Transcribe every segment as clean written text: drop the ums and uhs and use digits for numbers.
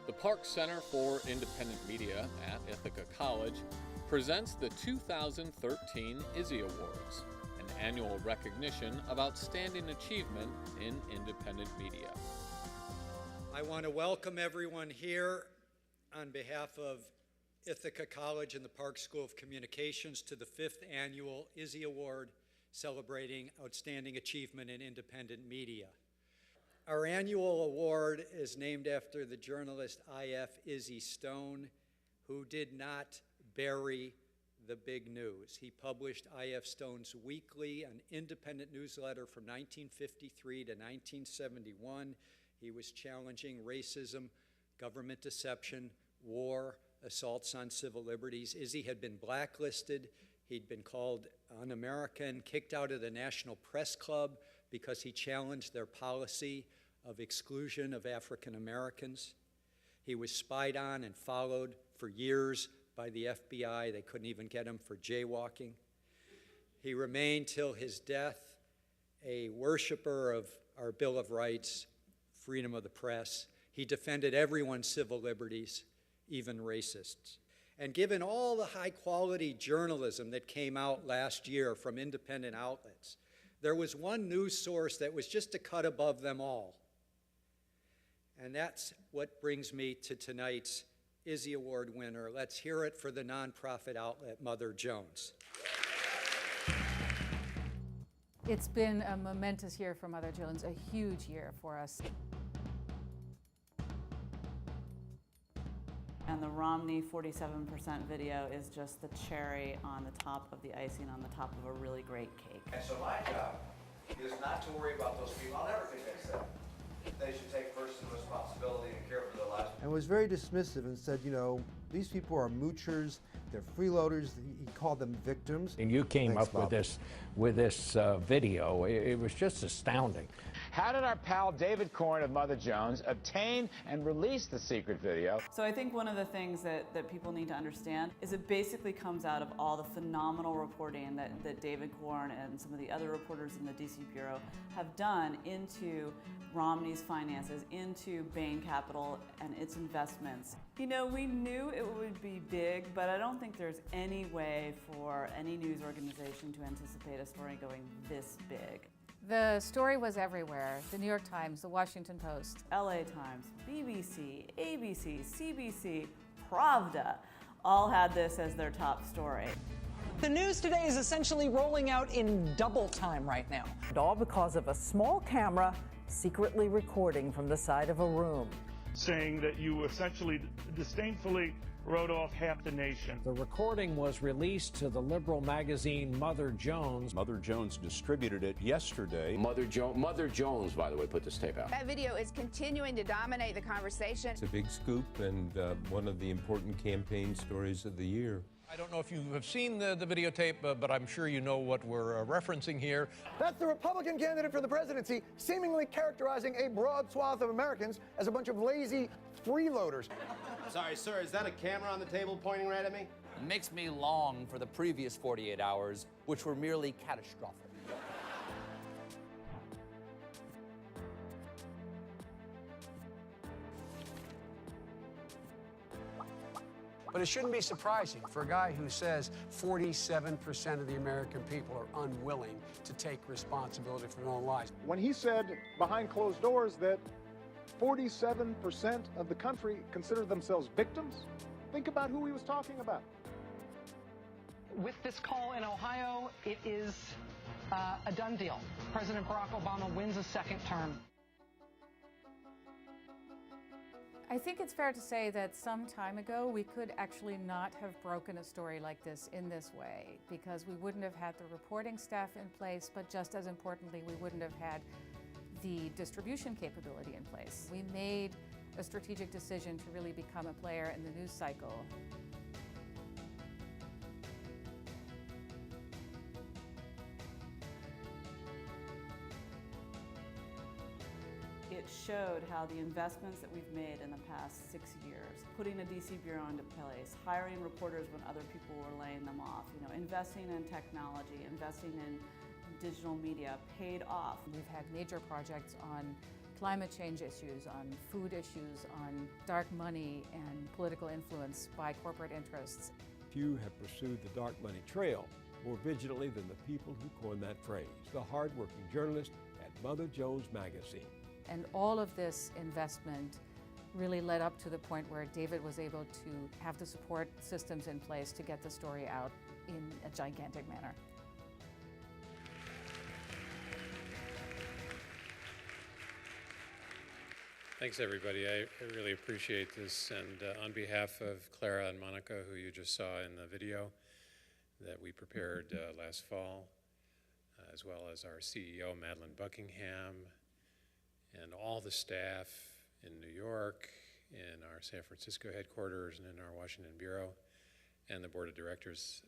The Park Center for Independent Media at Ithaca College presents the 2013 Izzy Awards, an annual recognition of outstanding achievement in independent media. I want to welcome everyone here on behalf of Ithaca College and the Park School of Communications to the 5th Annual Izzy Award, celebrating outstanding achievement in independent media. Our annual award is named after the journalist I.F. Izzy Stone, who did not bury the big news. He published I.F. Stone's Weekly, an independent newsletter from 1953 to 1971. He was challenging racism, government deception, war, assaults on civil liberties. Izzy had been blacklisted. He'd been called un-American, kicked out of the National Press Club because he challenged their policy of exclusion of African Americans. He was spied on and followed for years by the FBI. They couldn't even get him for jaywalking. He remained till his death a worshiper of our Bill of Rights, freedom of the press. He defended everyone's civil liberties, even racists. And given all the high-quality journalism that came out last year from independent outlets, there was one news source that was just a cut above them all. And that's what brings me to tonight's Izzy Award winner. Let's hear it for the nonprofit outlet, Mother Jones. It's been a momentous year for Mother Jones, a huge year for us. And the Romney 47% video is just the cherry on the top of the icing on the top of a really great cake. And so my job is not to worry about those people. I'll never think they said they should take personal responsibility and care for their lives. And was very dismissive and said, you know, these people are moochers, they're freeloaders. He called them victims. And you came up with this video. It was just astounding. How did our pal David Corn of Mother Jones obtain and release the secret video? So I think one of the things that people need to understand is it basically comes out of all the phenomenal reporting that David Corn and some of the other reporters in the DC Bureau have done into Romney's finances, into Bain Capital and its investments. You know, we knew it would be big, but I don't think there's any way for any news organization to anticipate a story going this big. The story was everywhere. The New York Times, the Washington Post, LA Times, BBC, ABC, CBC, Pravda, all had this as their top story. The news today is essentially rolling out in double time right now. And all because of a small camera secretly recording from the side of a room. Saying that you essentially disdainfully wrote off half the nation. The recording was released to the liberal magazine Mother Jones. Mother Jones distributed it yesterday. Mother Jones, by the way, put this tape out. That video is continuing to dominate the conversation. It's a big scoop and one of the important campaign stories of the year. I don't know if you have seen the videotape, but I'm sure you know what we're referencing here. That's the Republican candidate for the presidency seemingly characterizing a broad swath of Americans as a bunch of lazy freeloaders. Sorry, sir, is that a camera on the table pointing right at me? It makes me long for the previous 48 hours, which were merely catastrophic. But it shouldn't be surprising for a guy who says 47% of the American people are unwilling to take responsibility for their own lives. When he said behind closed doors that 47% of the country consider themselves victims, think about who he was talking about. With this call in Ohio, it is a done deal. President Barack Obama wins a second term. I think it's fair to say that some time ago we could actually not have broken a story like this in this way, because we wouldn't have had the reporting staff in place, but just as importantly, we wouldn't have had the distribution capability in place. We made a strategic decision to really become a player in the news cycle. It showed how the investments that we've made in the past 6 years, putting a DC Bureau into place, hiring reporters when other people were laying them off, investing in technology, investing in digital media paid off. We've had major projects on climate change issues, on food issues, on dark money and political influence by corporate interests. Few have pursued the dark money trail more vigilantly than the people who coined that phrase, the hard-working journalist at Mother Jones Magazine. And all of this investment really led up to the point where David was able to have the support systems in place to get the story out in a gigantic manner. Thanks, everybody. I really appreciate this. And on behalf of Clara and Monica, who you just saw in the video that we prepared last fall, as well as our CEO, Madeline Buckingham, and all the staff in New York, in our San Francisco headquarters, and in our Washington bureau, and the board of directors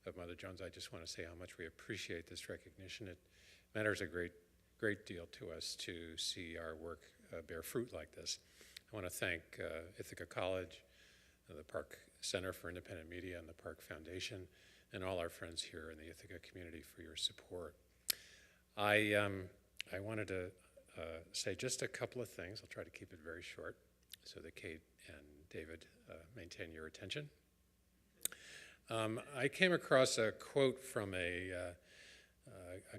of Mother Jones, I just want to say how much we appreciate this recognition. It matters a great deal to us to see our work bear fruit like this. I want to thank Ithaca College, the Park Center for Independent Media, and the Park Foundation, and all our friends here in the Ithaca community for your support. I wanted to say just a couple of things. I'll try to keep it very short so that Kate and David maintain your attention. I came across a quote from a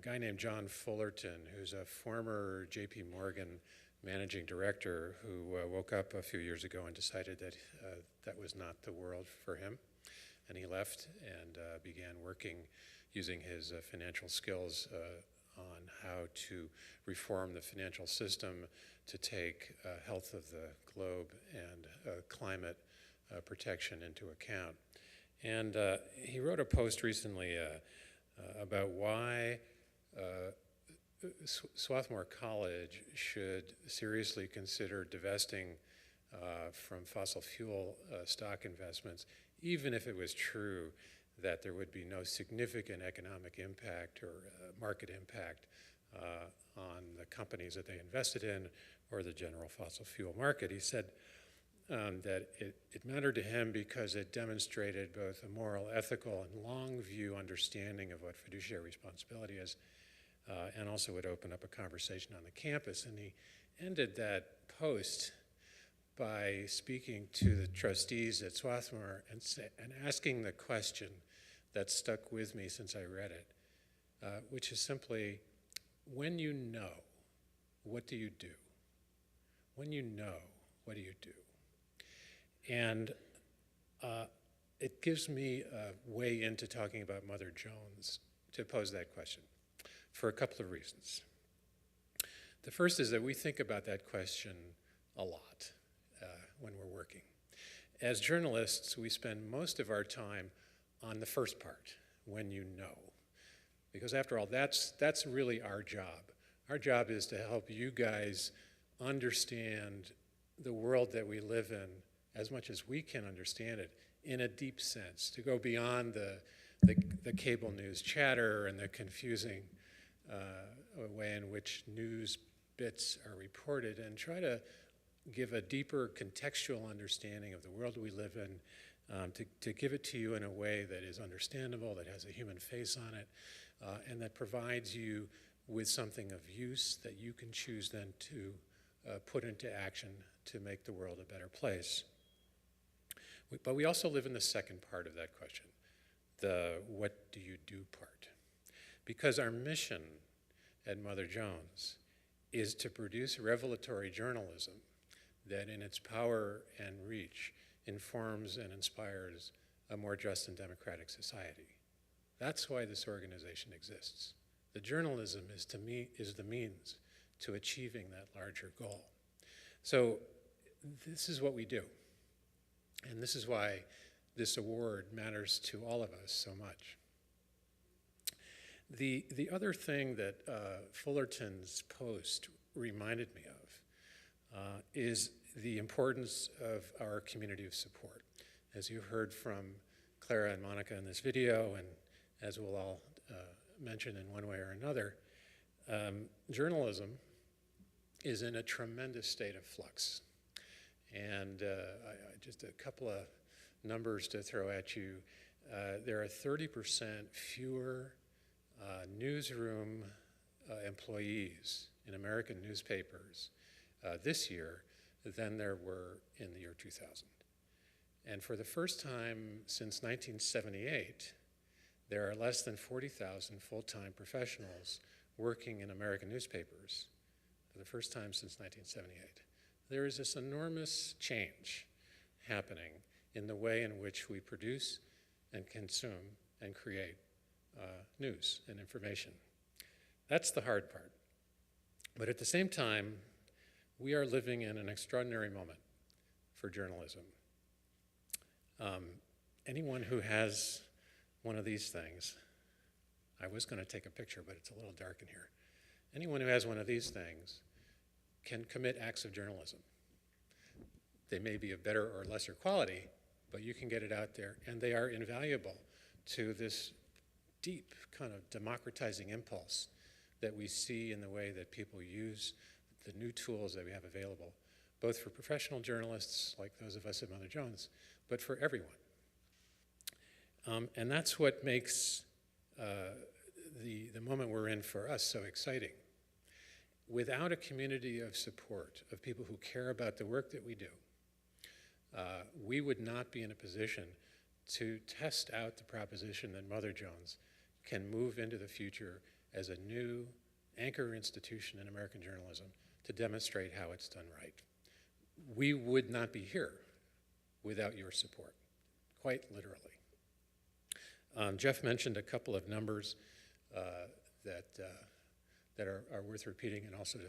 guy named John Fullerton, who's a former J.P. Morgan managing director who woke up a few years ago and decided that that was not the world for him. And he left and began working using his financial skills on how to reform the financial system to take health of the globe and climate protection into account. And he wrote a post recently about why Swarthmore College should seriously consider divesting from fossil fuel stock investments, even if it was true that there would be no significant economic impact or market impact on the companies that they invested in or the general fossil fuel market. He said that it mattered to him because it demonstrated both a moral, ethical, and long-view understanding of what fiduciary responsibility is, and also would open up a conversation on the campus. And he ended that post by speaking to the trustees at Swarthmore and asking the question that stuck with me since I read it, which is simply, when you know, what do you do? When you know, what do you do? And it gives me a way into talking about Mother Jones to pose that question for a couple of reasons. The first is that we think about that question a lot when we're working. As journalists, we spend most of our time on the first part, when you know. Because after all, that's really our job. Our job is to help you guys understand the world that we live in as much as we can understand it in a deep sense, to go beyond the cable news chatter and the confusing way in which news bits are reported, and try to give a deeper contextual understanding of the world we live in, to give it to you in a way that is understandable, that has a human face on it, and that provides you with something of use that you can choose then to put into action to make the world a better place. But we also live in the second part of that question, the what do you do part. Because our mission at Mother Jones is to produce revelatory journalism that in its power and reach informs and inspires a more just and democratic society. That's why this organization exists. The journalism is the means to achieving that larger goal. So this is what we do. And this is why this award matters to all of us so much. The other thing that Fullerton's post reminded me of is the importance of our community of support. As you heard from Clara and Monica in this video, and as we'll all mention in one way or another, journalism is in a tremendous state of flux. And just a couple of numbers to throw at you. There are 30% fewer newsroom employees in American newspapers this year than there were in the year 2000. And for the first time since 1978, there are less than 40,000 full-time professionals working in American newspapers for the first time since 1978. There is this enormous change happening in the way in which we produce and consume and create news and information. That's the hard part. But at the same time, we are living in an extraordinary moment for journalism. Anyone who has one of these things, I was going to take a picture, but it's a little dark in here. Anyone who has one of these things can commit acts of journalism. They may be of better or lesser quality, but you can get it out there, and they are invaluable to this deep kind of democratizing impulse that we see in the way that people use the new tools that we have available, both for professional journalists like those of us at Mother Jones, but for everyone. And that's what makes the moment we're in for us so exciting. Without a community of support, of people who care about the work that we do, we would not be in a position to test out the proposition that Mother Jones can move into the future as a new anchor institution in American journalism to demonstrate how it's done right. We would not be here without your support, quite literally. Jeff mentioned a couple of numbers that are worth repeating, and also to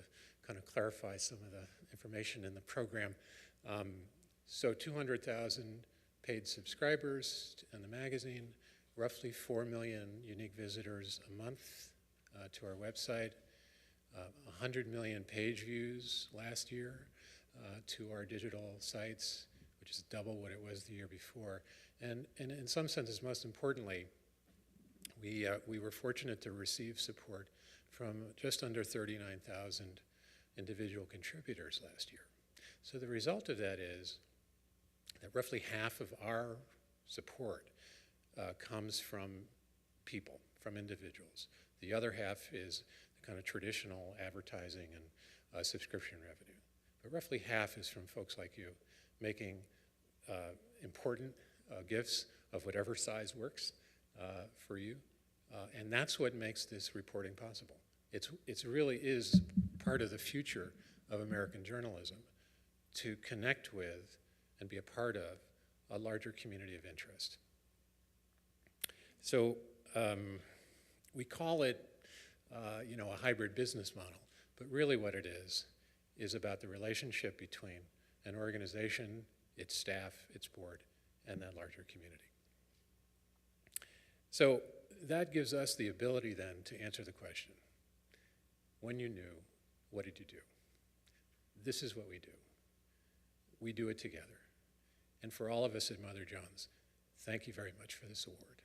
kind of clarify some of the information in the program. So 200,000 paid subscribers in the magazine, roughly 4 million unique visitors a month to our website, 100 million page views last year to our digital sites, which is double what it was the year before. And in some senses, most importantly, we were fortunate to receive support from just under 39,000 individual contributors last year. So the result of that is that roughly half of our support comes from people, from individuals. The other half is the kind of traditional advertising and subscription revenue. But roughly half is from folks like you making important gifts of whatever size works for you. And that's what makes this reporting possible. It really is part of the future of American journalism, to connect with and be a part of a larger community of interest. So we call it a hybrid business model, but really what it is about the relationship between an organization, its staff, its board, and that larger community. So that gives us the ability then to answer the question, when you knew, what did you do? This is what we do. We do it together. And for all of us at Mother Jones, thank you very much for this award.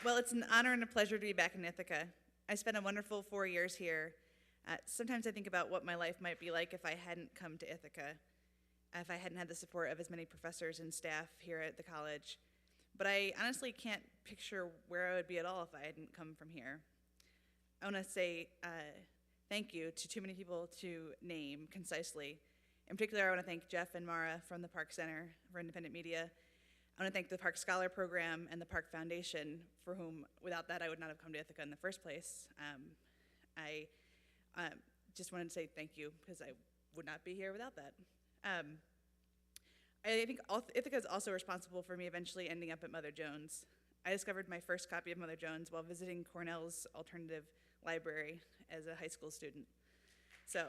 Well, it's an honor and a pleasure to be back in Ithaca. I spent a wonderful 4 years here. Sometimes I think about what my life might be like if I hadn't come to Ithaca, if I hadn't had the support of as many professors and staff here at the college. But I honestly can't picture where I would be at all if I hadn't come from here. I want to say thank you to too many people to name concisely. In particular, I want to thank Jeff and Mara from the Park Center for Independent Media. I want to thank the Park Scholar Program and the Park Foundation, for whom, without that, I would not have come to Ithaca in the first place. I just wanted to say thank you, because I would not be here without that. I think Ithaca is also responsible for me eventually ending up at Mother Jones. I discovered my first copy of Mother Jones while visiting Cornell's alternative library as a high school student. So,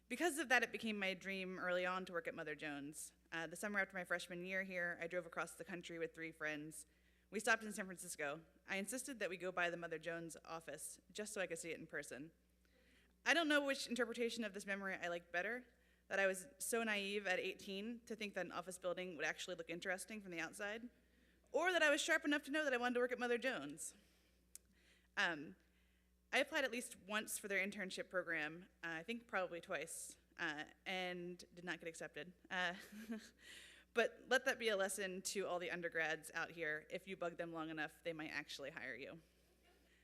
because of that, it became my dream early on to work at Mother Jones. The summer after my freshman year here, I drove across the country with 3 friends. We stopped in San Francisco. I insisted that we go by the Mother Jones office just so I could see it in person. I don't know which interpretation of this memory I liked better, that I was so naive at 18 to think that an office building would actually look interesting from the outside, or that I was sharp enough to know that I wanted to work at Mother Jones. I applied at least once for their internship program, I think probably twice, and did not get accepted. But let that be a lesson to all the undergrads out here. If you bug them long enough, they might actually hire you.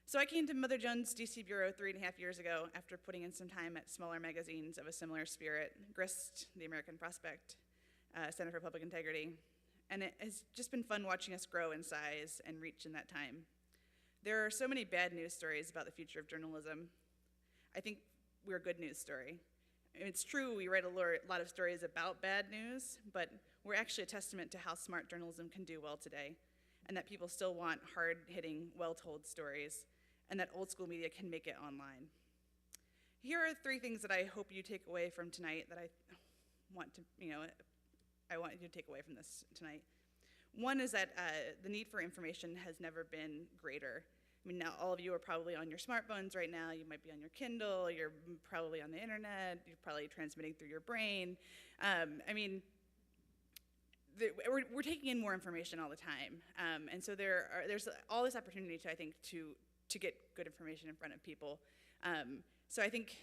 So I came to Mother Jones' DC Bureau 3.5 years ago after putting in some time at smaller magazines of a similar spirit, Grist, The American Prospect, Center for Public Integrity, and it has just been fun watching us grow in size and reach in that time. There are so many bad news stories about the future of journalism. I think we're a good news story. It's true we write a lot of stories about bad news, but we're actually a testament to how smart journalism can do well today, and that people still want hard-hitting, well-told stories, and that old school media can make it online. Here are 3 things that I hope you take away from tonight that I want you to take away from this tonight. One is that the need for information has never been greater. I mean, now all of you are probably on your smartphones right now. You might be on your Kindle. You're probably on the internet. You're probably transmitting through your brain. We're taking in more information all the time, and so there's all this opportunity to get good information in front of people. So I think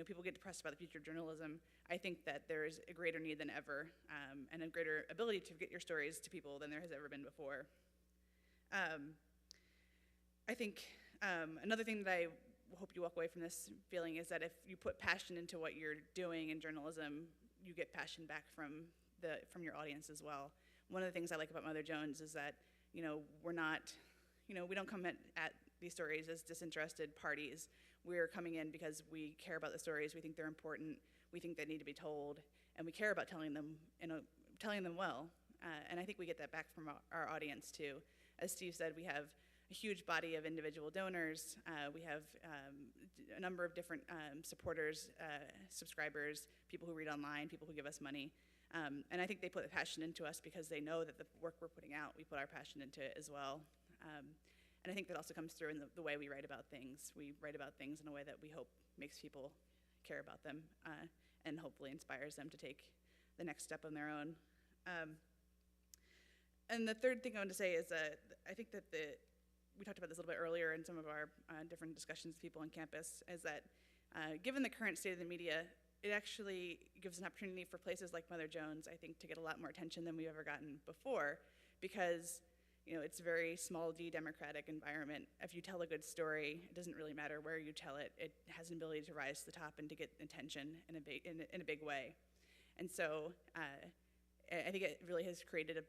people get depressed about the future of journalism. I think that there is a greater need than ever, and a greater ability to get your stories to people than there has ever been before. I think another thing that I hope you walk away from this feeling is that if you put passion into what you're doing in journalism, you get passion back from your audience as well. One of the things I like about Mother Jones is that we're not, we don't come at these stories as disinterested parties. We're coming in because we care about the stories. We think they're important. We think they need to be told, and we care about telling them well. And I think we get that back from our audience too. As Steve said, we have a huge body of individual donors. We have a number of different supporters, subscribers, people who read online, people who give us money. And I think they put the passion into us because they know that the work we're putting out, we put our passion into it as well. And I think that also comes through in the way we write about things. We write about things in a way that we hope makes people care about them and hopefully inspires them to take the next step on their own. And the third thing I want to say is that I think that we talked about this a little bit earlier in some of our different discussions with people on campus, is that given the current state of the media, it actually gives an opportunity for places like Mother Jones, I think, to get a lot more attention than we've ever gotten before, because it's a very small d democratic environment. If you tell a good story, it doesn't really matter where you tell it. It has an ability to rise to the top and to get attention in a big way. And so I think it really has created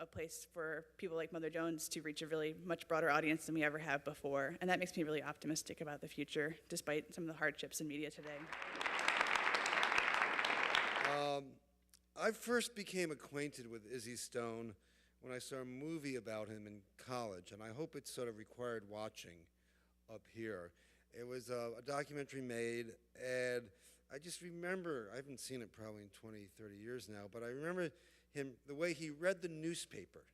a place for people like Mother Jones to reach a really much broader audience than we ever have before. And that makes me really optimistic about the future, despite some of the hardships in media today. I first became acquainted with Izzy Stone when I saw a movie about him in college, and I hope it sort of required watching up here. It was a documentary made, and I just remember, I haven't seen it probably in 20, 30 years now, but I remember him, the way he read the newspaper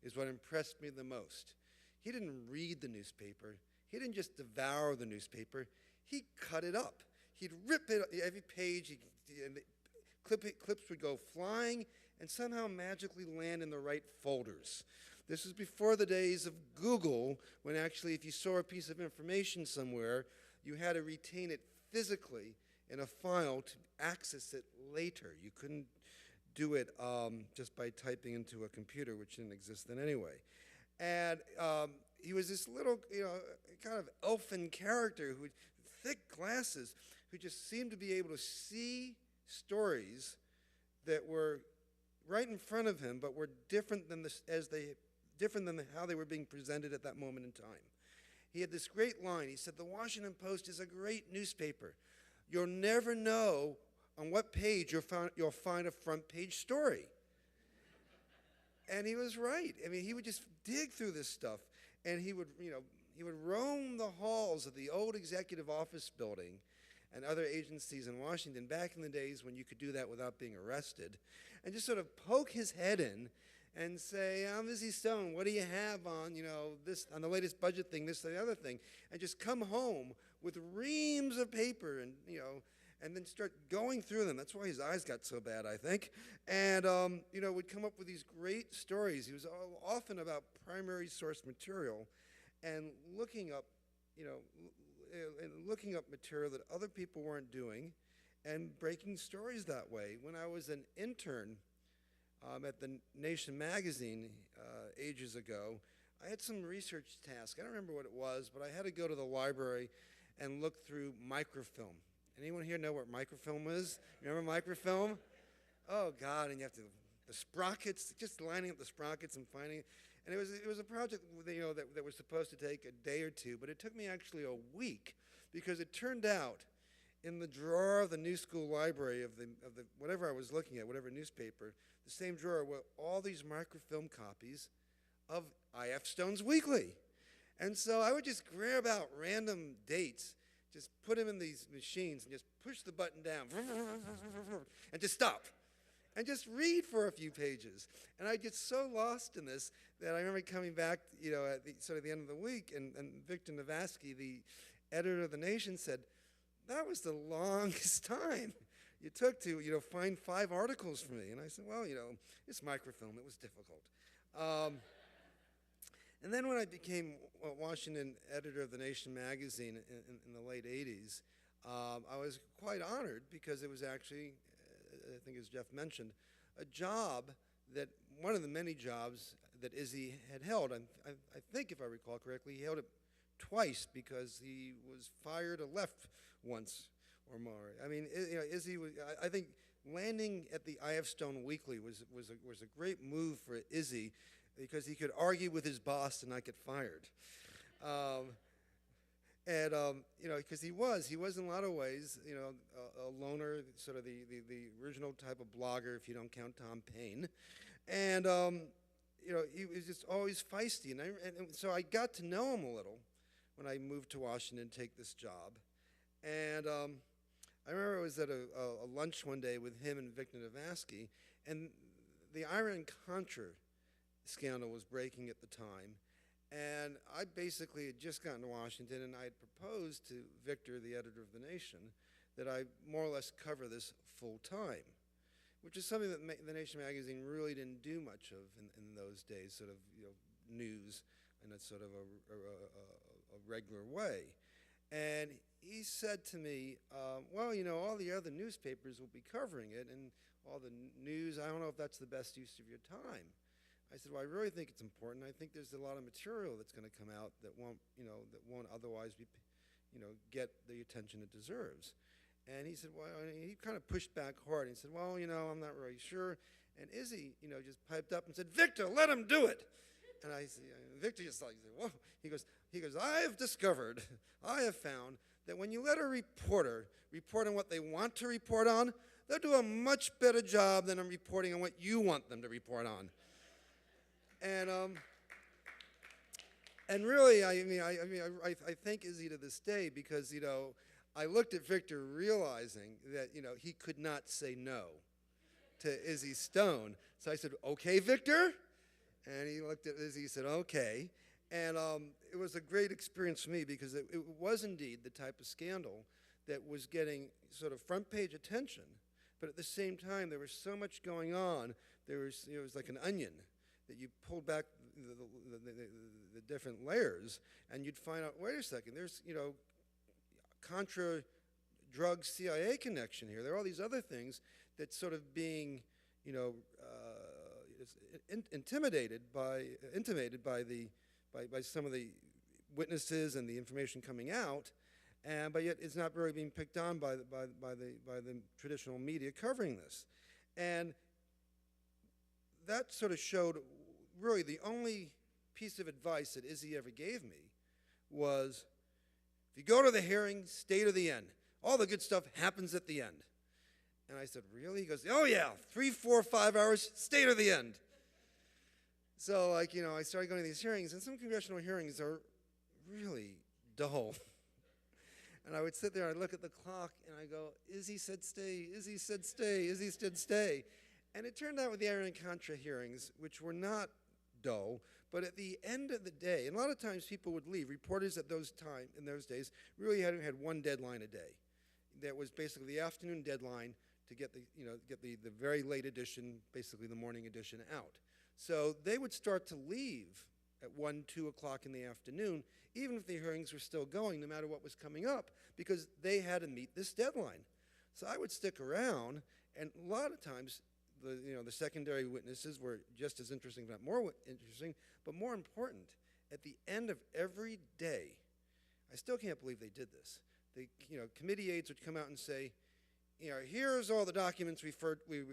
is what impressed me the most. He didn't read the newspaper. He didn't just devour the newspaper. He cut it up. He'd rip it, every page, and clips would go flying and somehow magically land in the right folders. This was before the days of Google, when actually if you saw a piece of information somewhere, you had to retain it physically in a file to access it later. You couldn't do it just by typing into a computer, which didn't exist then anyway. And he was this little, kind of elfin character who, thick glasses, who just seemed to be able to see stories that were right in front of him, but were different than how they were being presented at that moment in time. He had this great line. He said, "The Washington Post is a great newspaper. You'll never know on what page you'll find a front page story." And he was right. I mean, he would just dig through this stuff, and he would roam the halls of the old executive office building and other agencies in Washington back in the days when you could do that without being arrested, and just sort of poke his head in and say, "I'm Izzy Stone, what do you have on, this, on the latest budget thing, this, the other thing," and just come home with reams of paper and, and then start going through them. That's why his eyes got so bad, I think. And, would come up with these great stories. He was often about primary source material and looking up, material that other people weren't doing and breaking stories that way. When I was an intern at the Nation magazine ages ago, I had some research task. I don't remember what it was, but I had to go to the library and look through microfilm. Anyone here know what microfilm is? Remember microfilm? Oh God, and you have to, the sprockets, just lining up the sprockets and finding it. And it was a project, that was supposed to take a day or two, but it took me actually a week, because it turned out in the drawer of the New School Library of the whatever I was looking at, whatever newspaper, the same drawer were all these microfilm copies of I.F. Stone's Weekly. And so I would just grab out random dates, just put them in these machines and just push the button down and just stop and just read for a few pages. And I get so lost in this that I remember coming back, at the end of the week, and Victor Navasky, the editor of The Nation, said, "That was the longest time you took to, find 5 articles for me." And I said, "Well, it's microfilm. It was difficult." And then when I became Washington editor of The Nation magazine in the late 80s, I was quite honored, because it was actually, I think as Jeff mentioned, a job that, one of the many jobs that Izzy had held. And I think, if I recall correctly, he held it twice, because he was fired or left once or more. I mean, Izzy was, I think landing at the I.F. Stone Weekly was a great move for Izzy, because he could argue with his boss and not get fired. Because he was in a lot of ways, a loner, sort of the original type of blogger, if you don't count Tom Paine. And, he was just always feisty. And so I got to know him a little when I moved to Washington to take this job. And I remember I was at a lunch one day with him and Victor Navasky, and the Iran-Contra scandal was breaking at the time. And I basically had just gotten to Washington, and I had proposed to Victor, the editor of The Nation, that I more or less cover this full time, which is something that The Nation magazine really didn't do much of in those days, sort of news in a sort of a regular way. And he said to me, well, all the other newspapers will be covering it, and all the news, I don't know if that's the best use of your time. I said, well, I really think it's important. I think there's a lot of material that's going to come out that won't otherwise be, get the attention it deserves. And he said, well, he kind of pushed back hard. He said, well, I'm not really sure. And Izzy, just piped up and said, Victor, let him do it. And Victor just like, whoa. He goes, I have found that when you let a reporter report on what they want to report on, they'll do a much better job than reporting on what you want them to report on. And really, I thank Izzy to this day, because I looked at Victor realizing that he could not say no to Izzy Stone. So I said, "Okay, Victor," and he looked at Izzy. He said, "Okay," and it was a great experience for me, because it was indeed the type of scandal that was getting sort of front page attention, but at the same time there was so much going on. It was like an onion that you pulled back the different layers, and you'd find out, wait a second, there's, Contra drug CIA connection here. There are all these other things that sort of being, intimated by some of the witnesses and the information coming out, but yet it's not really being picked on by the traditional media covering this. And that sort of showed, really the only piece of advice that Izzy ever gave me was, if you go to the hearing, stay to the end. All the good stuff happens at the end. And I said, really? He goes, oh yeah, 3, 4, 5 hours, stay to the end. So I started going to these hearings, and some congressional hearings are really dull. And I would sit there, I'd look at the clock, and I go, Izzy said stay, Izzy said stay, Izzy said stay. And it turned out with the Iran-Contra hearings, which were not dull, but at the end of the day, and a lot of times people would leave. Reporters in those days really had one deadline a day. That was basically the afternoon deadline to get the very late edition, basically the morning edition, out. So they would start to leave at 1, 2 o'clock in the afternoon, even if the hearings were still going, no matter what was coming up, because they had to meet this deadline. So I would stick around, and a lot of times the secondary witnesses were just as interesting, if not more interesting, but more important, at the end of every day, I still can't believe they did this. Committee aides would come out and say, here's all the documents we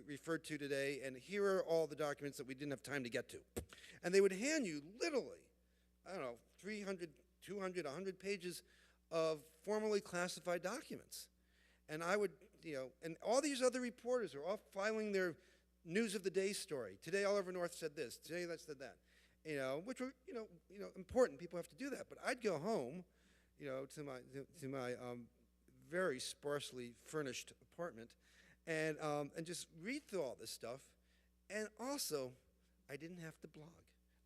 referred to today, and here are all the documents that we didn't have time to get to. And they would hand you literally, 300, 200, 100 pages of formally classified documents. And I would, and all these other reporters are all filing their news of the day story. Today, Oliver North said this. Today, that said that. Which were, important. People have to do that. But I'd go home, to my very sparsely furnished apartment, and just read through all this stuff. And also, I didn't have to blog.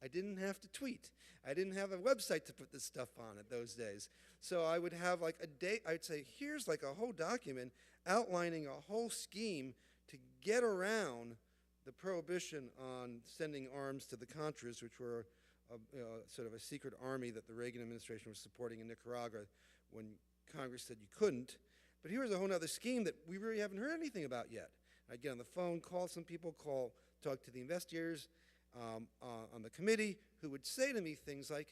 I didn't have to tweet. I didn't have a website to put this stuff on at those days. So I would have like a day, I'd say, here's like a whole document outlining a whole scheme to get around the prohibition on sending arms to the Contras, which were sort of a secret army that the Reagan administration was supporting in Nicaragua when Congress said you couldn't. But here was a whole other scheme that we really haven't heard anything about yet. I'd get on the phone, call some people, talk to the investigators on the committee, who would say to me things like,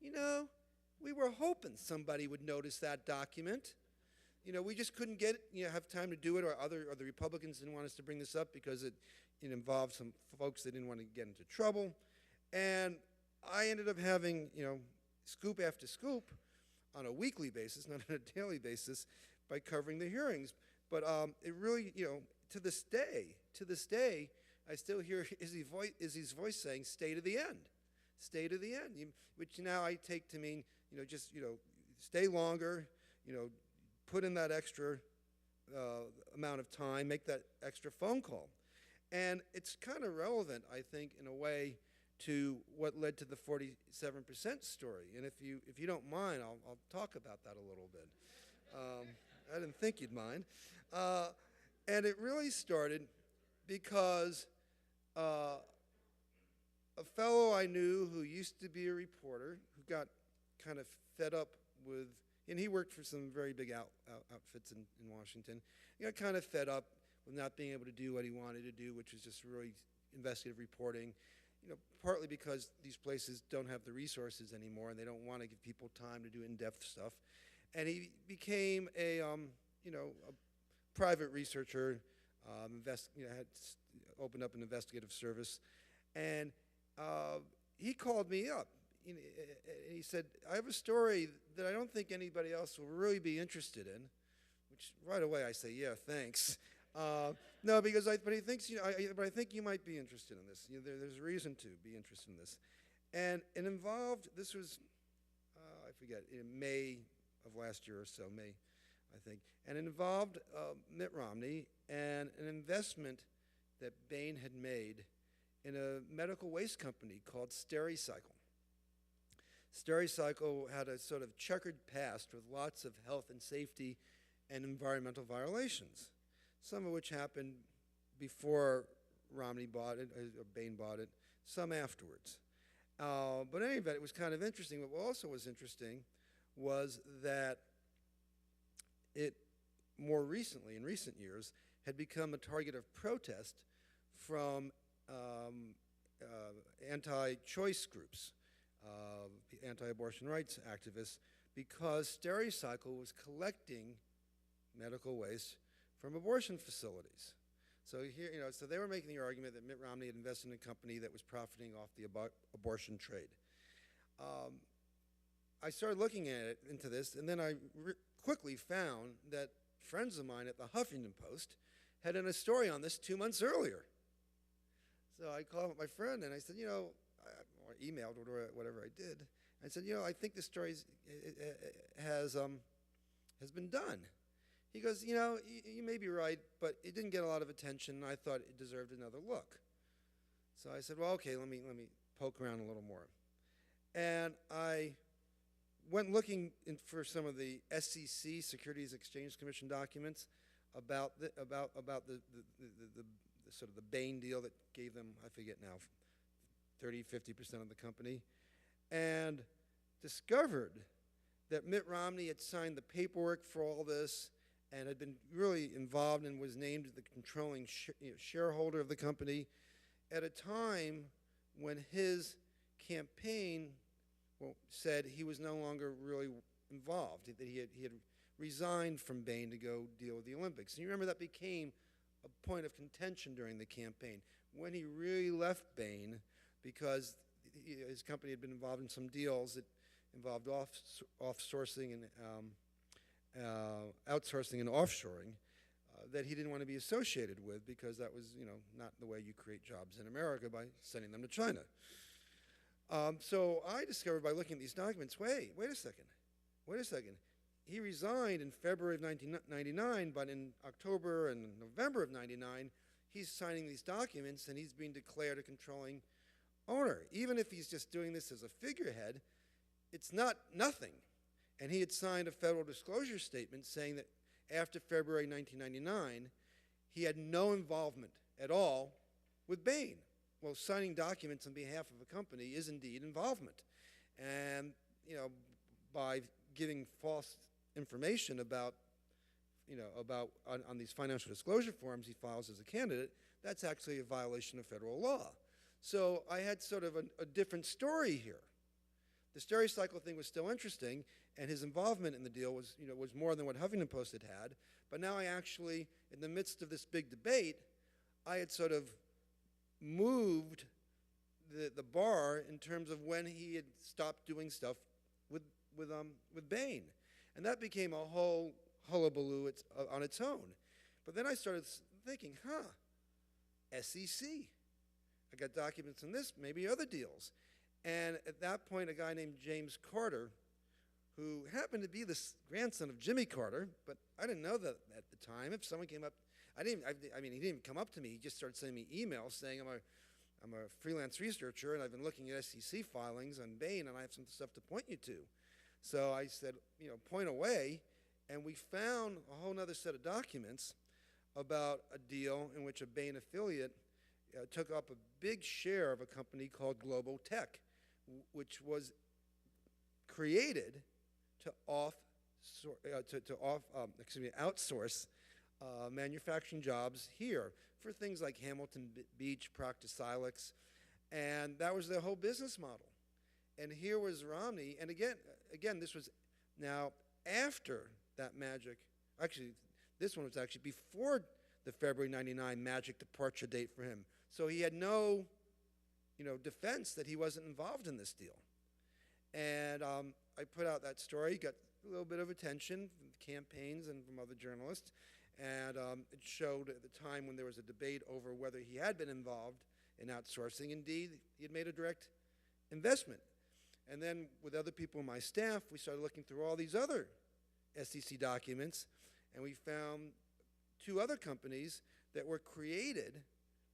we were hoping somebody would notice that document. We just couldn't have time to do it, or the Republicans didn't want us to bring this up because it involved some folks that didn't want to get into trouble. And I ended up having, scoop after scoop on a weekly basis, not on a daily basis, by covering the hearings. But it really, to this day, I still hear Izzy's voice saying, stay to the end. Stay to the end, which now I take to mean, stay longer, put in that extra amount of time, make that extra phone call. And it's kind of relevant, I think, in a way, to what led to the 47% story. And if you don't mind, I'll talk about that a little bit. I didn't think you'd mind. And it really started because a fellow I knew who used to be a reporter, who got kind of fed up with, and he worked for some very big outfits in Washington. He got kind of fed up with not being able to do what he wanted to do, which was just really investigative reporting, partly because these places don't have the resources anymore and they don't want to give people time to do in-depth stuff. And he became a private researcher, had opened up an investigative service, and he called me up. And he said, I have a story that I don't think anybody else will really be interested in, which right away I say, yeah, thanks. No, because but he thinks, but I think you might be interested in this. There's a reason to be interested in this. And it involved, this was, I forget, in May of last year or so, May, I think. And it involved Mitt Romney and an investment that Bain had made in a medical waste company called Stericycle. Stericycle had a sort of checkered past with lots of health and safety and environmental violations, some of which happened before Romney bought it, or Bain bought it, some afterwards. But in any event, it was kind of interesting. What also was interesting was that it more recently, in recent years, had become a target of protest from anti-choice groups, anti-abortion rights activists, because Stericycle was collecting medical waste from abortion facilities. So here, so they were making the argument that Mitt Romney had invested in a company that was profiting off the abortion trade. I started looking into this, and then I quickly found that friends of mine at the Huffington Post had done a story on this 2 months earlier. So I called up my friend, and I said, or emailed, or whatever I did. I said, I think this story has been done. He goes, you may be right, but it didn't get a lot of attention, and I thought it deserved another look. So I said, well, okay, let me poke around a little more. And I went looking for some of the SEC, Securities Exchange Commission documents, about the sort of the Bain deal that gave them, I forget now, 30-50% of the company, and discovered that Mitt Romney had signed the paperwork for all this, and had been really involved and was named the controlling shareholder of the company at a time when his campaign said he was no longer really involved, that he had resigned from Bain to go deal with the Olympics. And you remember that became a point of contention during the campaign, when he really left Bain because his company had been involved in some deals that involved outsourcing and offshoring that he didn't want to be associated with, because that was, not the way you create jobs in America, by sending them to China. So I discovered by looking at these documents, wait a second. He resigned in February of 1999, but in October and November of 99, he's signing these documents and he's being declared a controlling owner. Even if he's just doing this as a figurehead, it's not nothing. And he had signed a federal disclosure statement saying that after February 1999, he had no involvement at all with Bain. Well, signing documents on behalf of a company is indeed involvement. And, by giving false information about, on these financial disclosure forms he files as a candidate, that's actually a violation of federal law. So I had sort of a different story here. The Stericycle thing was still interesting, and his involvement in the deal was, was more than what Huffington Post had. But now I actually, in the midst of this big debate, I had sort of moved the bar in terms of when he had stopped doing stuff with Bain. And that became a whole hullabaloo on its own. But then I started thinking, SEC. I got documents on this, maybe other deals. And at that point, a guy named James Carter, who happened to be the grandson of Jimmy Carter, but I didn't know that at the time. If someone came up, he didn't even come up to me. He just started sending me emails saying, I'm a freelance researcher, and I've been looking at SEC filings on Bain, and I have some stuff to point you to. So I said, point away, and we found a whole other set of documents about a deal in which a Bain affiliate took up a big share of a company called Global Tech, which was created to outsource manufacturing jobs here for things like Hamilton Beach, Proctor Silex, and that was their whole business model. And here was Romney, and again, this was now after that magic. Actually, this one was actually before the February '99 magic departure date for him. So he had no, defense that he wasn't involved in this deal. And I put out that story, got a little bit of attention from the campaigns and from other journalists, and it showed at the time when there was a debate over whether he had been involved in outsourcing. Indeed, he had made a direct investment. And then with other people on my staff, we started looking through all these other SEC documents, and we found two other companies that were created.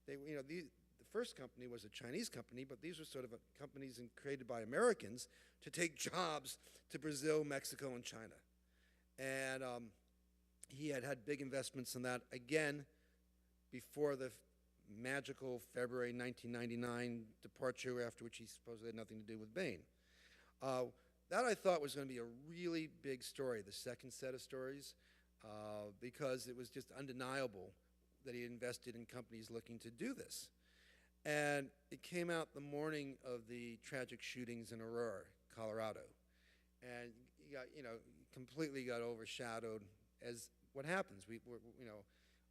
The first company was a Chinese company, but these were sort of companies created by Americans to take jobs to Brazil, Mexico, and China. And he had big investments in that, again, before the magical February 1999 departure, after which he supposedly had nothing to do with Bain. That I thought was going to be a really big story, the second set of stories, because it was just undeniable that he invested in companies looking to do this. And it came out the morning of the tragic shootings in Aurora, Colorado. And he got, completely got overshadowed as what happens.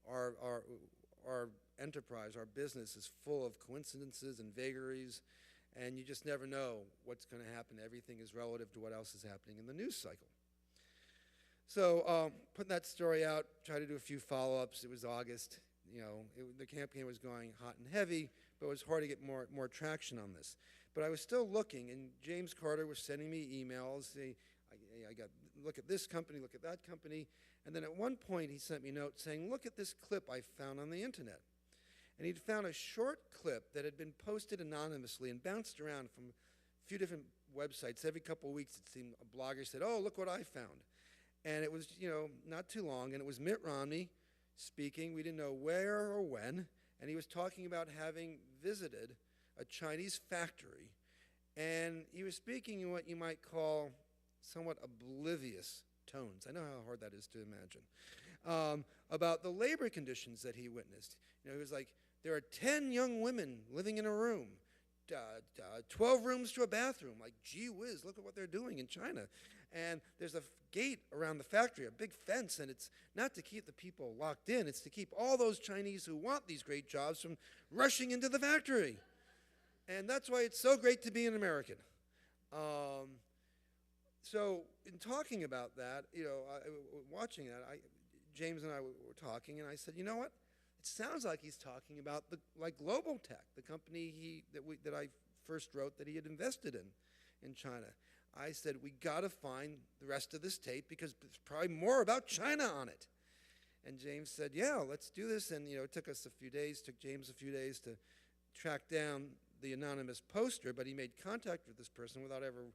Our enterprise, our business is full of coincidences and vagaries, and you just never know what's going to happen. Everything is relative to what else is happening in the news cycle. So putting that story out, tried to do a few follow-ups. It was August. The campaign was going hot and heavy, but it was hard to get more traction on this. But I was still looking, and James Carter was sending me emails saying, look at this company, look at that company. And then at one point he sent me a note saying, look at this clip I found on the internet. And he'd found a short clip that had been posted anonymously and bounced around from a few different websites. Every couple of weeks it seemed a blogger said, oh, look what I found. And it was, not too long, and it was Mitt Romney speaking. We didn't know where or when, and he was talking about having visited a Chinese factory, and he was speaking in what you might call somewhat oblivious tones. I know how hard that is to imagine. About the labor conditions that he witnessed. He was like, there are 10 young women living in a room, 12 rooms to a bathroom. Like, gee whiz, look at what they're doing in China. And there's a gate around the factory, a big fence, and it's not to keep the people locked in, it's to keep all those Chinese who want these great jobs from rushing into the factory. And that's why it's so great to be an American. So in talking about that, watching that, James and I were talking, and I said, you know what? It sounds like he's talking about Global Tech, the company that I first wrote that he had invested in China. I said, we got to find the rest of this tape because there's probably more about China on it. And James said, yeah, let's do this. And it took James a few days to track down the anonymous poster, but he made contact with this person without ever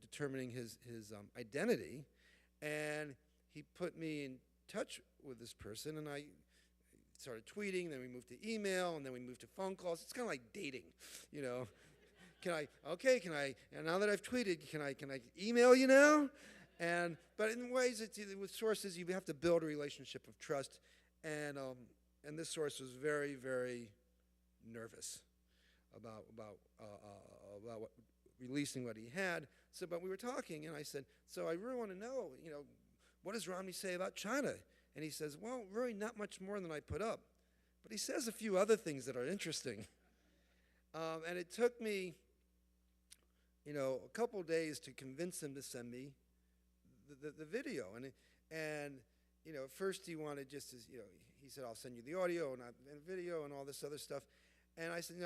determining his identity. And he put me in touch with this person, and I started tweeting, then we moved to email, and then we moved to phone calls. It's kind of like dating, and now that I've tweeted, can I email you now? But in ways, with sources, you have to build a relationship of trust, and this source was very, very nervous about releasing what he had. So, but we were talking, and I said, so I really want to know, what does Romney say about China? And he says, well, really not much more than I put up. But he says a few other things that are interesting. And it took me, a couple days to convince him to send me the video. And first he wanted just as, he said, I'll send you the audio and video and all this other stuff. And I said, and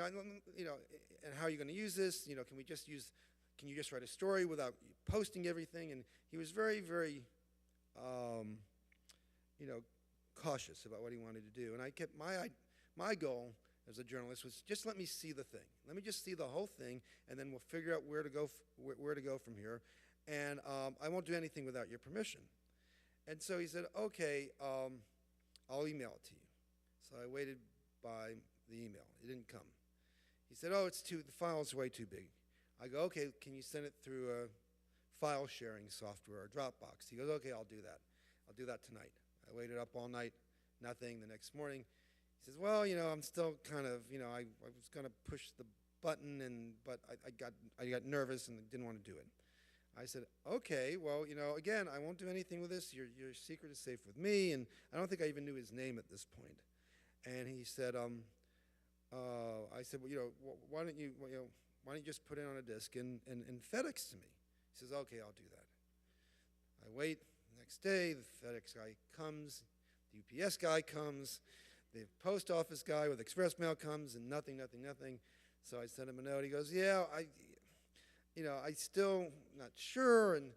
how are you going to use this? Can you just write a story without posting everything? And he was very, very, cautious about what he wanted to do. And I kept my goal as a journalist was just let me see the thing. Let me just see the whole thing, and then we'll figure out where to go from here. And I won't do anything without your permission. And so he said, okay, I'll email it to you. So I waited by the email. It didn't come. He said, oh, the file's way too big. I go, okay, can you send it through a file sharing software or Dropbox? He goes, okay, I'll do that. I'll do that tonight. I waited up all night, nothing. The next morning, he says, well, I'm still kind of, I was going to push the button, but I got nervous and didn't want to do it. I said, okay, well, again, I won't do anything with this. Your secret is safe with me. And I don't think I even knew his name at this point. And he said, I said, well, why don't you just put it on a disc and FedEx to me? He says, okay, I'll do that. I wait. The next day, the FedEx guy comes, the UPS guy comes, the post office guy with express mail comes, and nothing. So I sent him a note. He goes, yeah, I still not sure. And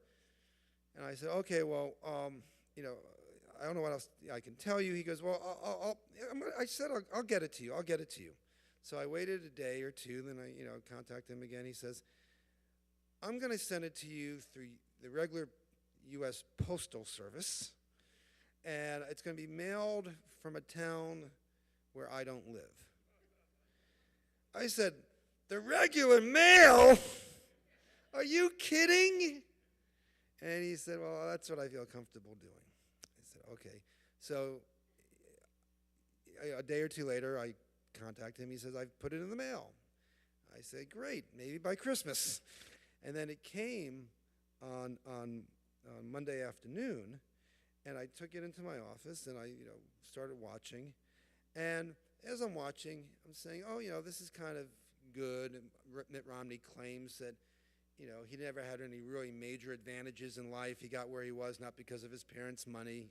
I said, okay, well, I don't know what else I can tell you. He goes, well, I said I'll get it to you. I'll get it to you. So I waited a day or two. Then I contacted him again. He says, I'm going to send it to you through the regular U.S. Postal Service, and it's going to be mailed from a town where I don't live. I said, the regular mail? Are you kidding? And he said, well, that's what I feel comfortable doing. I said, okay. So a day or two later, I contacted him. He says, I've put it in the mail. I said, great, maybe by Christmas. And then it came on Monday afternoon, and I took it into my office, and I started watching. And as I'm watching, I'm saying, oh, this is kind of good. And Mitt Romney claims that he never had any really major advantages in life. He got where he was not because of his parents' money.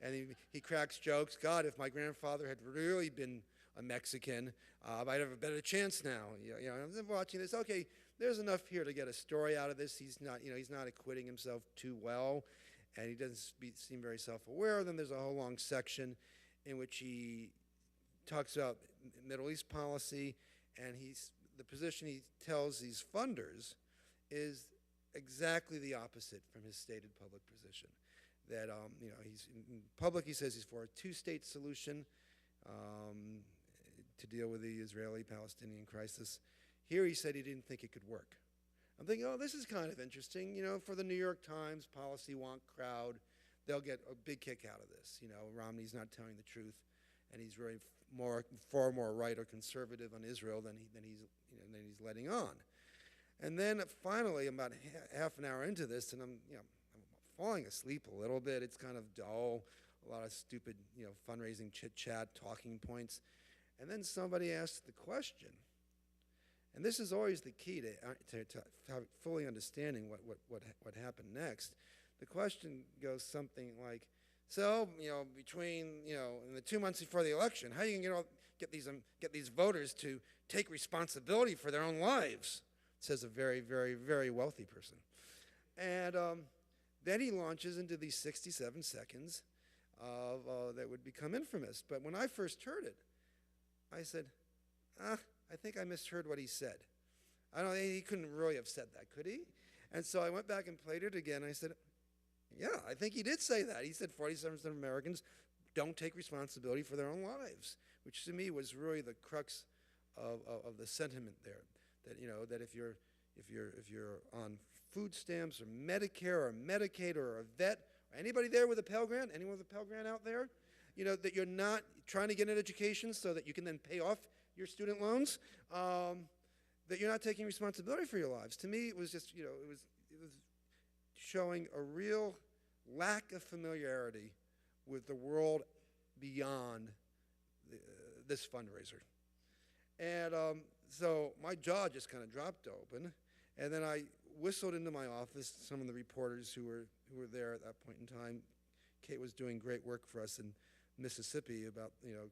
And he cracks jokes. God, if my grandfather had really been a Mexican, I'd have a better chance now. I'm watching this. Okay, there's enough here to get a story out of this. He's not acquitting himself too well, and he doesn't seem very self-aware. Then there's a whole long section in which he talks about Middle East policy, and the position he tells these funders is exactly the opposite from his stated public position. That he's in public, he says he's for a two-state solution to deal with the Israeli-Palestinian crisis. Here he said he didn't think it could work. I'm thinking, oh, this is kind of interesting. You know, for the New York Times policy wonk crowd, they'll get a big kick out of this. You know, Romney's not telling the truth, and he's really far more right or conservative on Israel than he's letting on. And then finally, about half an hour into this, and I'm falling asleep a little bit. It's kind of dull, a lot of stupid, fundraising chit chat, talking points, and then somebody asks the question. And this is always the key to fully understanding what happened next. The question goes something like, so, between, in the 2 months before the election, how are you going to get these voters to take responsibility for their own lives? Says a very, very, very wealthy person. And then he launches into these 67 seconds of that would become infamous. But when I first heard it, I said, I think I misheard what he said. He couldn't really have said that, could he? And so I went back and played it again, and I said, yeah, I think he did say that. He said 47% of Americans don't take responsibility for their own lives, which to me was really the crux of the sentiment there. That if you're on food stamps or Medicare or Medicaid or a vet, or anybody there with a Pell Grant, anyone with a Pell Grant out there, that you're not trying to get an education so that you can then pay off your student loans, that you're not taking responsibility for your lives. To me, it was just, it was showing a real lack of familiarity with the world beyond this fundraiser. And so my jaw just kind of dropped open, and then I whistled into my office some of the reporters who were there at that point in time. Kate was doing great work for us in Mississippi about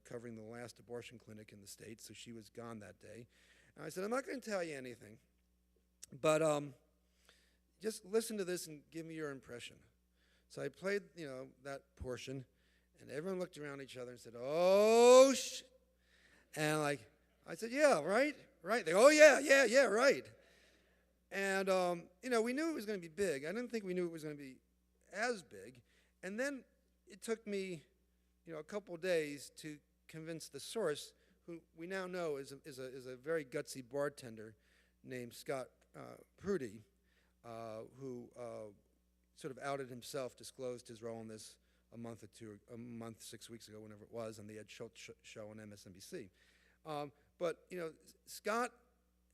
covering the last abortion clinic in the state, so she was gone that day. And I said, I'm not going to tell you anything, but just listen to this and give me your impression. So I played that portion, and everyone looked around each other and said, oh, and I said, yeah, right. They go, oh, yeah, right. And, we knew it was going to be big. I didn't think we knew it was going to be as big. And then it took me, a couple days to convince the source, who we now know is a very gutsy bartender named Scott Prudy, who sort of outed himself, disclosed his role in this a month, 6 weeks ago, whenever it was, on the Ed Schultz show on MSNBC. But Scott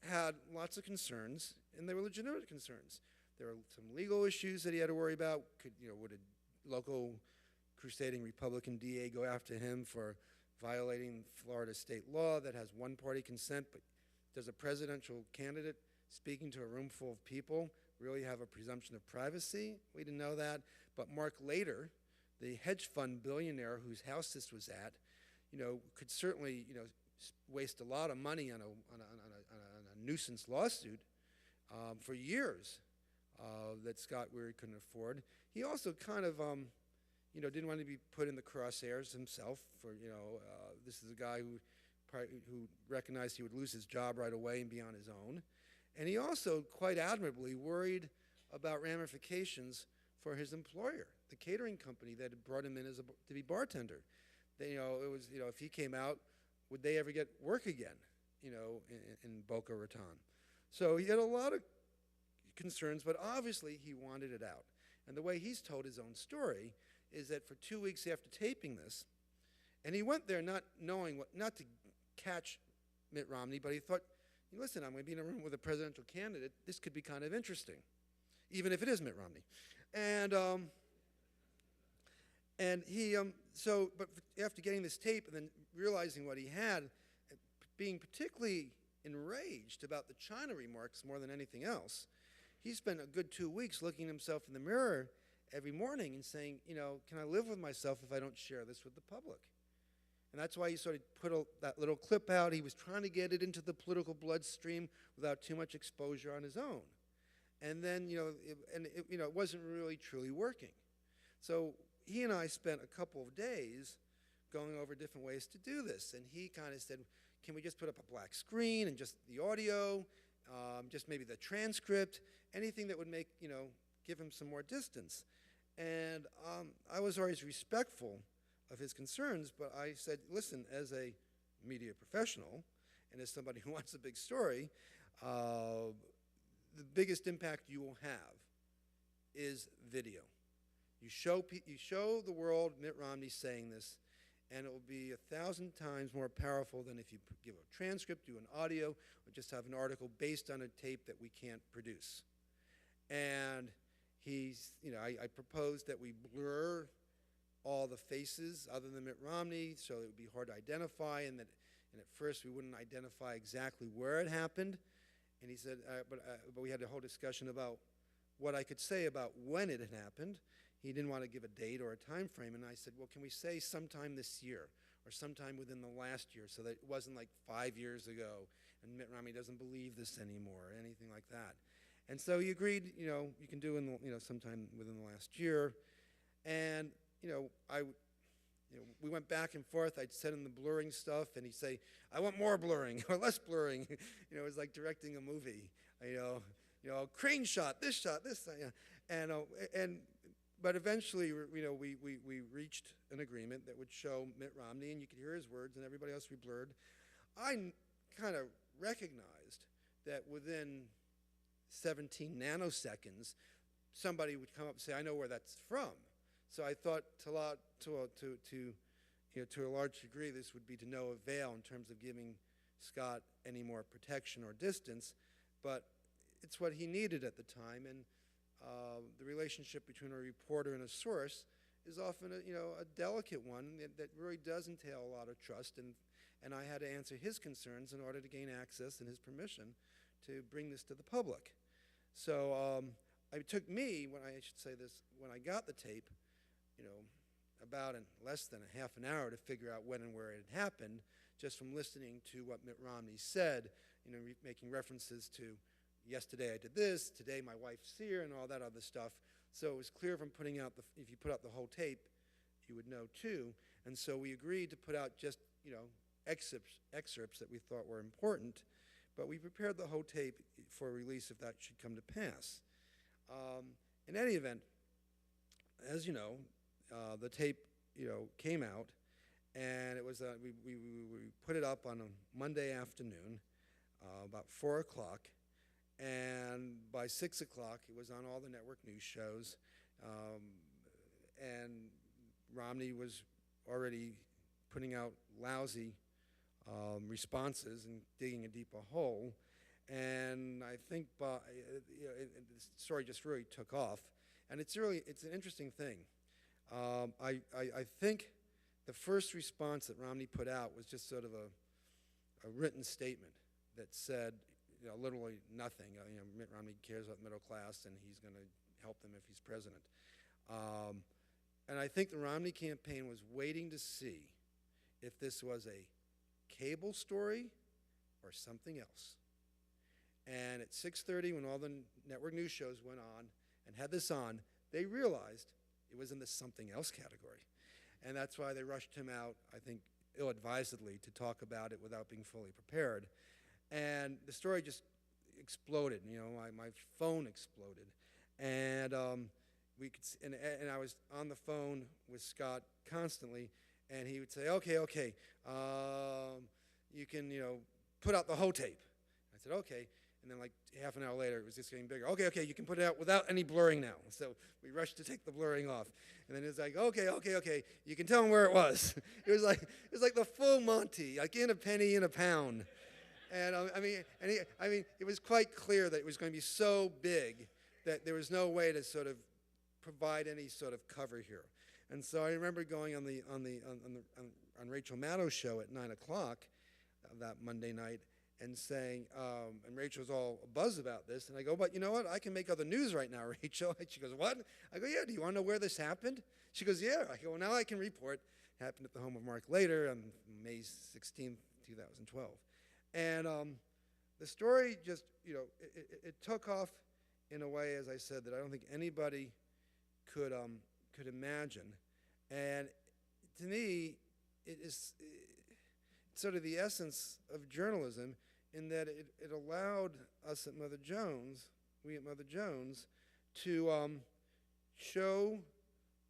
had lots of concerns, and they were legitimate concerns. There were some legal issues that he had to worry about. Would a local crusading Republican DA go after him for violating Florida state law that has one-party consent? But does a presidential candidate speaking to a room full of people really have a presumption of privacy? We didn't know that. But Mark Lader, the hedge fund billionaire whose house this was at, could certainly, waste a lot of money on a nuisance lawsuit for years that Scott Weary couldn't afford. He also kind of, didn't want to be put in the crosshairs himself. This is a guy who recognized he would lose his job right away and be on his own. And he also, quite admirably, worried about ramifications for his employer, the catering company that had brought him in to be bartender. It was, if he came out, would they ever get work again, in Boca Raton? So he had a lot of concerns, but obviously he wanted it out. And the way he's told his own story is that for 2 weeks after taping this, and he went there not knowing not to catch Mitt Romney, but he thought, listen, I'm going to be in a room with a presidential candidate. This could be kind of interesting, even if it is Mitt Romney. And he, but after getting this tape and then realizing what he had, being particularly enraged about the China remarks more than anything else, he spent a good 2 weeks looking at himself in the mirror every morning and saying, can I live with myself if I don't share this with the public? And that's why he sort of put that little clip out. He was trying to get it into the political bloodstream without too much exposure on his own. And then, it wasn't really truly working. So he and I spent a couple of days going over different ways to do this. And he kind of said, can we just put up a black screen and just the audio, just maybe the transcript, anything that would make, give him some more distance. And I was always respectful of his concerns, but I said, listen, as a media professional and as somebody who wants a big story, the biggest impact you will have is video. You show the world Mitt Romney saying this, and it will be 1,000 times more powerful than if you give a transcript, do an audio, or just have an article based on a tape that we can't produce. And I proposed that we blur all the faces other than Mitt Romney, so it would be hard to identify, and at first we wouldn't identify exactly where it happened. And he said, but we had a whole discussion about what I could say about when it had happened. He didn't want to give a date or a time frame, and I said, well, can we say sometime this year or sometime within the last year, so that it wasn't like 5 years ago and Mitt Romney doesn't believe this anymore or anything like that. And so he agreed, you can do in sometime within the last year. And we went back and forth. I'd send him the blurring stuff, and he'd say, I want more blurring or less blurring. It was like directing a movie. Crane shot, this, but eventually, we reached an agreement that would show Mitt Romney, and you could hear his words, and everybody else we blurred. I kind of recognized that within 17 nanoseconds, somebody would come up and say, I know where that's from. So I thought to a large degree, this would be to no avail in terms of giving Scott any more protection or distance, but it's what he needed at the time, and the relationship between a reporter and a source is often a delicate one that really does entail a lot of trust, and I had to answer his concerns in order to gain access and his permission to bring this to the public. So it took me, when I got the tape, about in less than a half an hour to figure out when and where it had happened, just from listening to what Mitt Romney said, making references to, yesterday I did this, today my wife's here, and all that other stuff. So it was clear from putting out if you put out the whole tape, you would know too. And so we agreed to put out just, excerpts that we thought were important, but we prepared the whole tape for release if that should come to pass. In any event, as you know, the tape, came out, and it was we put it up on a Monday afternoon, about 4 o'clock, and by 6 o'clock it was on all the network news shows, and Romney was already putting out lousy responses and digging a deeper hole, and I think the story just really took off, and it's an interesting thing. I think the first response that Romney put out was just sort of a written statement that said, literally nothing. Mitt Romney cares about the middle class, and he's going to help them if he's president. And I think the Romney campaign was waiting to see if this was a cable story or something else. And at 6:30, when all the network news shows went on and had this on, they realized it was in the something else category. And that's why they rushed him out, I think, ill-advisedly, to talk about it without being fully prepared. And the story just exploded. My phone exploded. And and I was on the phone with Scott constantly, and he would say, okay, you can, put out the whole tape. I said, okay. And then like half an hour later, it was just getting bigger. Okay, you can put it out without any blurring now. So we rushed to take the blurring off. And then it was like, okay, you can tell them where it was. It was like the full Monty, like in a penny, in a pound. And it was quite clear that it was going to be so big that there was no way to sort of provide any sort of cover here. And so I remember going on Rachel Maddow's show at 9 o'clock that Monday night, and saying, and Rachel's all buzz about this, and I go, but you know what, I can make other news right now, Rachel. And she goes, what? I go, yeah, do you want to know where this happened? She goes, yeah. I go, well, now I can report. It happened at the home of Mark Lader on May 16, 2012. And the story just, it took off in a way, as I said, that I don't think anybody could imagine. And to me, it's sort of the essence of journalism, in that it allowed us at Mother Jones, to show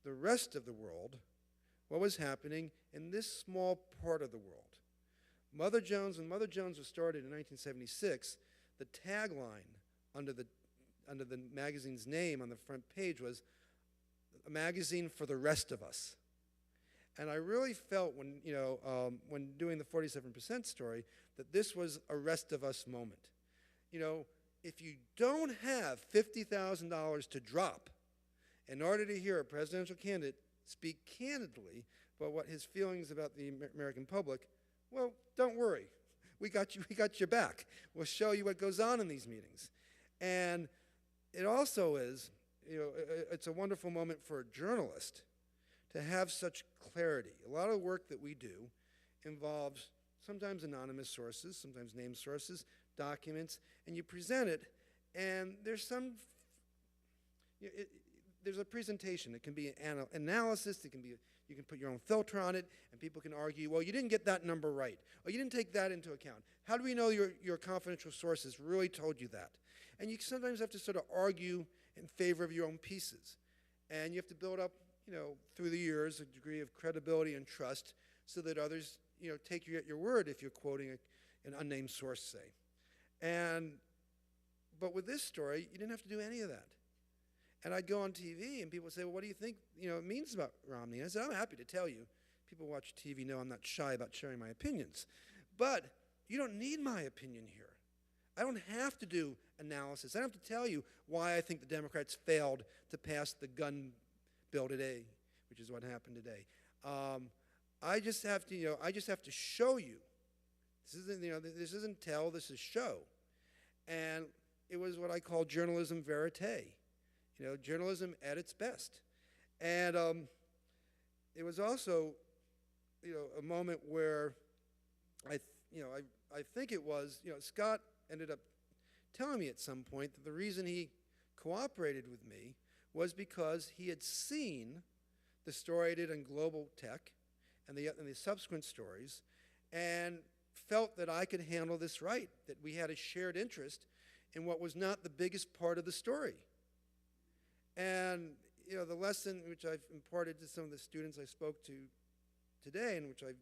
the rest of the world what was happening in this small part of the world. When Mother Jones was started in 1976, the tagline under the magazine's name on the front page was a magazine for the rest of us. And I really felt when doing the 47% story that this was a rest of us moment. If you don't have $50,000 to drop in order to hear a presidential candidate speak candidly about what his feelings about the American public, well, don't worry. We got your back. We'll show you what goes on in these meetings. And it also is, it's a wonderful moment for a journalist to have such clarity. A lot of the work that we do involves sometimes anonymous sources, sometimes named sources, documents, and you present it, and there's there's a presentation. It can be an analysis. It can be you can put your own filter on it, and people can argue, well, you didn't get that number right, or you didn't take that into account. How do we know your confidential sources really told you that? And you sometimes have to sort of argue in favor of your own pieces, and you have to build up, through the years, a degree of credibility and trust, so that others, take you at your word if you're quoting an unnamed source, say. But with this story, you didn't have to do any of that. And I'd go on TV, and people would say, well, what do you think, it means about Romney? And I said, I'm happy to tell you. People who watch TV know I'm not shy about sharing my opinions. But you don't need my opinion here. I don't have to do analysis. I don't have to tell you why I think the Democrats failed to pass the gun bill today, which is what happened today. I just have to show you. This isn't tell, this is show. And it was what I call journalism verite. Journalism at its best. And it was also, a moment where I think it was, Scott ended up telling me at some point that the reason he cooperated with me was because he had seen the story I did on global tech and the subsequent stories, and felt that I could handle this right, that we had a shared interest in what was not the biggest part of the story. And the lesson which I've imparted to some of the students I spoke to today, and which I've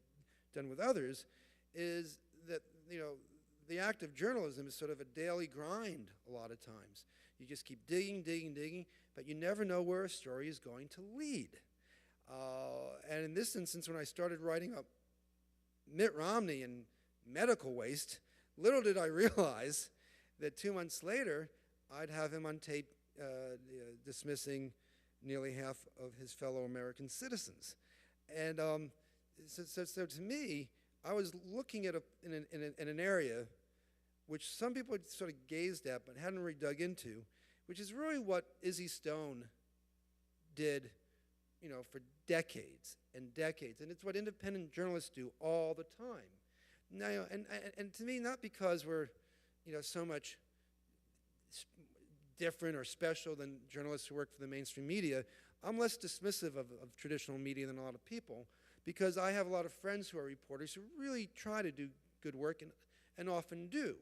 done with others, is that the act of journalism is sort of a daily grind a lot of times. You just keep digging, digging, digging, but you never know where a story is going to lead. And in this instance, when I started writing up Mitt Romney and medical waste, little did I realize that 2 months later, I'd have him on tape dismissing nearly half of his fellow American citizens. And so to me, I was looking at in an area which some people had sort of gazed at but hadn't really dug into, which is really what Izzy Stone did, for decades and decades. And it's what independent journalists do all the time. Now, and to me, not because we're, so much different or special than journalists who work for the mainstream media. I'm less dismissive of traditional media than a lot of people, because I have a lot of friends who are reporters who really try to do good work and often do.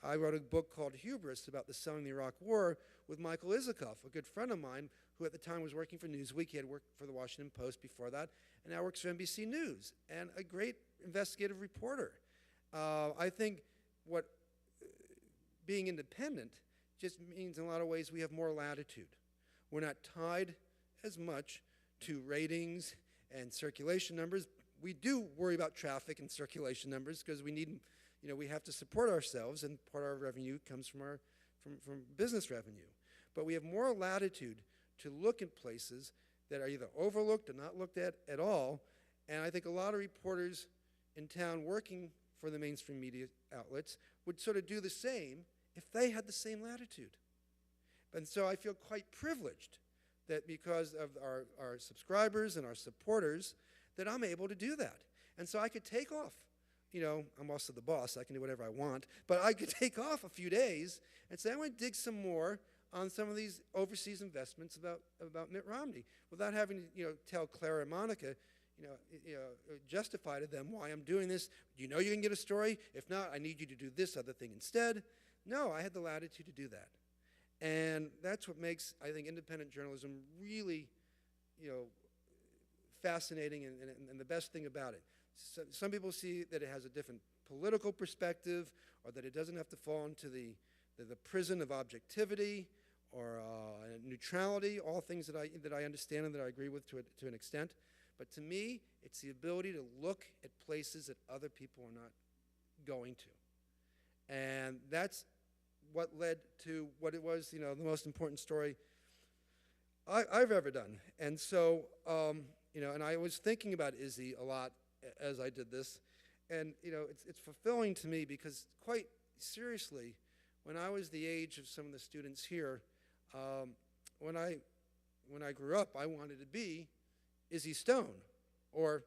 I wrote a book called Hubris about the selling the Iraq War with Michael Isikoff, a good friend of mine who at the time was working for Newsweek. He had worked for the Washington Post before that, and now works for NBC News, and a great investigative reporter. I think what being independent just means in a lot of ways we have more latitude. We're not tied as much to ratings and circulation numbers. We do worry about traffic and circulation numbers because we need, we have to support ourselves, and part of our revenue comes from from business revenue. But we have more latitude to look at places that are either overlooked or not looked at all. And I think a lot of reporters in town working for the mainstream media outlets would sort of do the same if they had the same latitude. And so I feel quite privileged that because of our subscribers and our supporters, that I'm able to do that. And so I could take off. I'm also the boss, I can do whatever I want, but I could take off a few days and say, I want to dig some more on some of these overseas investments about Mitt Romney, without having to, tell Clara and Monica, justify to them why I'm doing this. You know you can get a story? If not, I need you to do this other thing instead. No, I had the latitude to do that. And that's what makes, I think, independent journalism really, fascinating and the best thing about it. So, some people see that it has a different political perspective, or that it doesn't have to fall into the the prison of objectivity or neutrality, all things that I understand and that I agree with to an extent. But to me, it's the ability to look at places that other people are not going to. And that's what led to what it was, the most important story I've ever done. And so, and I was thinking about Izzy a lot as I did this. And, it's fulfilling to me because, quite seriously, when I was the age of some of the students here, when I grew up, I wanted to be Izzy Stone or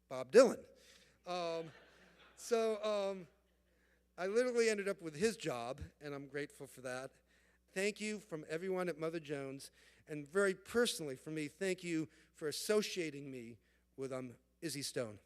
Bob Dylan. I literally ended up with his job, and I'm grateful for that. Thank you from everyone at Mother Jones, and very personally for me, thank you for associating me with Izzy Stone.